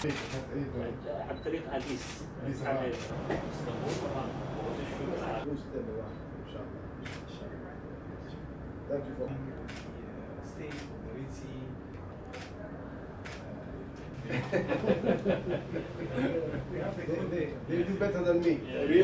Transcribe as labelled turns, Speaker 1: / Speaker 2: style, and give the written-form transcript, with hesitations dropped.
Speaker 1: عن طريق أديس اسطنبول طبعا
Speaker 2: Thank you for
Speaker 3: stay Ritzy.
Speaker 2: they do better than me.
Speaker 1: really